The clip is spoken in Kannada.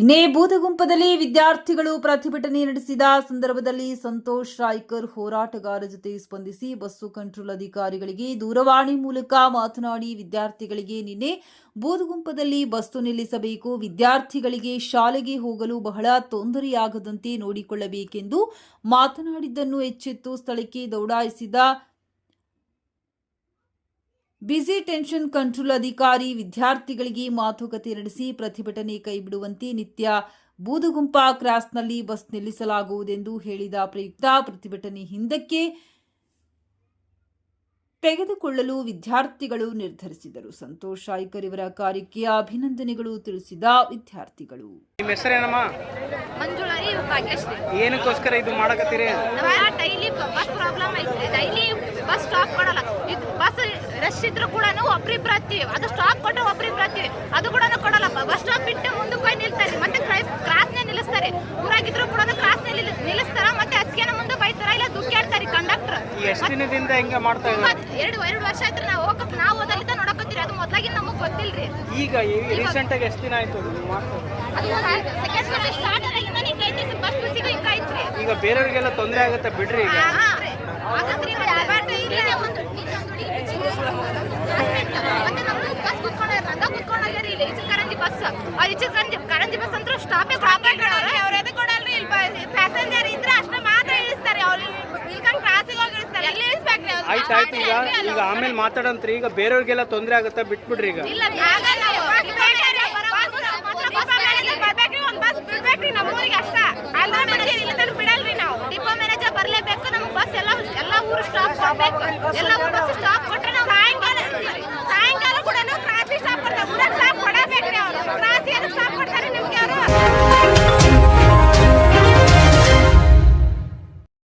ಇನ್ನೇ ಬೂದಗುಂಪದಲ್ಲಿ ವಿದ್ಯಾರ್ಥಿಗಳು ಪ್ರತಿಭಟನೆ ನಡೆಸಿದ ಸಂದರ್ಭದಲ್ಲಿ ಸಂತೋಷ್ ರಾಯ್ಕರ್ ಹೋರಾಟಗಾರ ಜೊತೆ ಸ್ಪಂದಿಸಿ ಬಸ್ಸು ಕಂಟ್ರೋಲ್ ಅಧಿಕಾರಿಗಳಿಗೆ ದೂರವಾಣಿ ಮೂಲಕ ಮಾತನಾಡಿ ವಿದ್ಯಾರ್ಥಿಗಳಿಗೆ ನಿನ್ನೆ ಬೂದಗುಂಪದಲ್ಲಿ ಬಸ್ಸು ನಿಲ್ಲಿಸಬೇಕು, ವಿದ್ಯಾರ್ಥಿಗಳಿಗೆ ಶಾಲೆಗೆ ಹೋಗಲು ಬಹಳ ತೊಂದರೆಯಾಗದಂತೆ ನೋಡಿಕೊಳ್ಳಬೇಕೆಂದು ಮಾತನಾಡಿದ್ದನ್ನು ಎಚ್ಚೆತ್ತು ಸ್ಥಳಕ್ಕೆ ದೌಡಾಯಿಸಿದ ಬಿಸಿ ಟೆನ್ಷನ್ ಕಂಟ್ರೋಲ್ ಅಧಿಕಾರಿ ವಿದ್ಯಾರ್ಥಿಗಳಿಗೆ ಮಾತುಕತೆ ನಡೆಸಿ ಪ್ರತಿಭಟನೆ ಕೈಬಿಡುವಂತೆ ನಿತ್ಯ ಬೂದಗುಂಪ ಕ್ರಾಸ್ನಲ್ಲಿ ಬಸ್ ನಿಲ್ಲಿಸಲಾಗುವುದೆಂದು ಹೇಳಿದ ಪ್ರಯುಕ್ತ ಪ್ರತಿಭಟನೆ ಹಿಂದಕ್ಕೆ ತೆಗೆದುಕೊಳ್ಳಲು ವಿದ್ಯಾರ್ಥಿಗಳು ನಿರ್ಧರಿಸಿದರು. ಸಂತೋಷ್ ರಾಯ್ಕರ್ ಇವರ ಕಾರ್ಯಕ್ಕೆ ಅಭಿನಂದನೆಗಳು ತಿಳಿಸಿದ ವಿದ್ಯಾರ್ಥಿಗಳು. ನಿಮ್ಮ ಹೆಸರೇನಮ್ಮ? ಮಂಜುಳರಿ ಭಾಗ್ಯಶ್ರೀ. ಏನಕ್ಕೋಸ್ಕರ ಇದು ಮಾಡಕತ್ತೀರಿ? ಡೈಲಿ ಬಸ್ ಪ್ರಾಬ್ಲಮ್ ಐತೆ, ಡೈಲಿ ಬಸ್ ಸ್ಟಾಪ್ ಕೊಡಲ್ಲ. ಇದು ಬಸ್ ರಶ್ ಇದ್ರು ಕೂಡ ಒಬ್ರಿಬ್ರು ಹತ್ತೀವಿ, ಅದು ಸ್ಟಾಪ್ ಕೊಟ್ಟು ಒಬ್ರಿಬ್ರು ಹತ್ತೀವಿ, ಅದು ಕೂಡ ಕೊಡಲ್ಲ. ಬಸ್ ಸ್ಟಾಪ್ ಬಿಟ್ಟು ಮುಂದಕ್ಕೆ ಹೋಗಿ ನಿಲ್ತಾರೆ, ಮತ್ತೆ ಕ್ರಾಸ್ನೇ ನಿಲ್ಲಿಸ್ತಾರೆ. ಊರಾಗಿದ್ರು ಕೂಡ ಕ್ರಾಸ್ನೇ ನಿಲ್ಲಿಸ್ತಾರ, ಮತ್ತೆ ಹಚ್ಕೆನ ಮುಂದೆ ಬೈತಾರ, ಇಲ್ಲ ದುಃಖಾಡ್ತಾರೆ ಕಂಡಕ್ಟರ್. ಎಷ್ಟು ದಿನದಿಂದ ಹಿಂಗೆ ಮಾಡ್ತಾ ಇದ್ದಾರೆ? ಎರಡು ವರ್ಷ ಆಯ್ತು. ನಾವು ಓದಲಿದ್ದ ನೋಡಕತ್ತೀರಿ, ಅದು ಮೊದಲಾಗಿ ನಮಗೆ ಗೊತ್ತಿಲ್ರಿ. ಈಗ ರೀಸೆಂಟ್ ಆಗಿ ಎಷ್ಟು ದಿನ ಆಯ್ತು ಸೆಕೆಂಡ್ ಕ್ಲಾಸ್ ಸ್ಟಾರ್ಟ್ ಆಗಿಂದ ಹಿಂಗೈತಿ, ಫಸ್ಟ್ ಕ್ಲಾಸಿಗೆ ಹಿಂಗೈತ್ರಿ. ಈಗ ಬೇರೆಯವ್ರಿಗೆಲ್ಲ ತೊಂದರೆ ಆಗುತ್ತೆ ಬಿಡ್ರಿ. ಈಗ ಹಾಗಾದ್ರೆ ಮತ್ತೆ ನಮ್ದು ಬಸ್ ಕುತ್ಕೊಂಡಾಗ್ಯಾರಿ ಇಲ್ಲಿ ಇಚಕರಂಜಿ ಬಸ್. ಆ ಇಚಕರಂಜಿ ಬಸ್ ಅಂತೂ ಸ್ಟಾಪೇ ಕೊಡಲ್ಲ. ಅವ್ರು ಎದೆ ಕೊಡಲ್ರಿ. ಇಲ್ಲಿ ಪ್ಯಾಸೆಂಜರ್ ಇದ್ರೆ ಅಷ್ಟೇ ಮಾತ್ರ ಇಳಿಸ್ತಾರೆ, ಅವ್ರು ಇಳ್ಕೊಂಡು ಕ್ರಾಸಿಗೆ ಹೋಗಿ ಇಳಿಸ್ತಾರೆ. ಇಲ್ಲಿ ಇಳಿಸ್ಬೇಕ್ರಿ. ಆಯ್ತು. ಈಗ ಆಮೇಲೆ ಮಾತಾಡಂತ್ರಿ. ಈಗ ಬೇರೆಯವ್ರಿಗೆಲ್ಲ ತೊಂದರೆ ಆಗುತ್ತೆ ಬಿಟ್ಬಿಡ್ರಿ. ಈಗ ಇಲ್ಲ ಆಗಲ್ಲ. ಬರ್ಬೇಕ್ರಿ, ಒಂದ್ ಬಸ್ ಬಿಡ್ಬೇಕ್ರಿ ನಮ್ಮೂರಿಗೆ ಅಷ್ಟ. ಅಂದ್ರೆ ಮತ್ತೆ ಇಲ್ಲಿ ಬಿಡಲ್ರಿ ನಾವು. ಡಿಪೋ ಮ್ಯಾನೇಜರ್ ಬರ್ಲೇಬೇಕು. ನಮ್ಗೆ ಬಸ್ ಎಲ್ಲ ಊರು ಸ್ಟಾಪ್ ಕೊಡ್ಬೇಕು. ಎಲ್ಲ ಬಸ್ ಸ್ಟಾಪ್ ಕೊಟ್ರೆ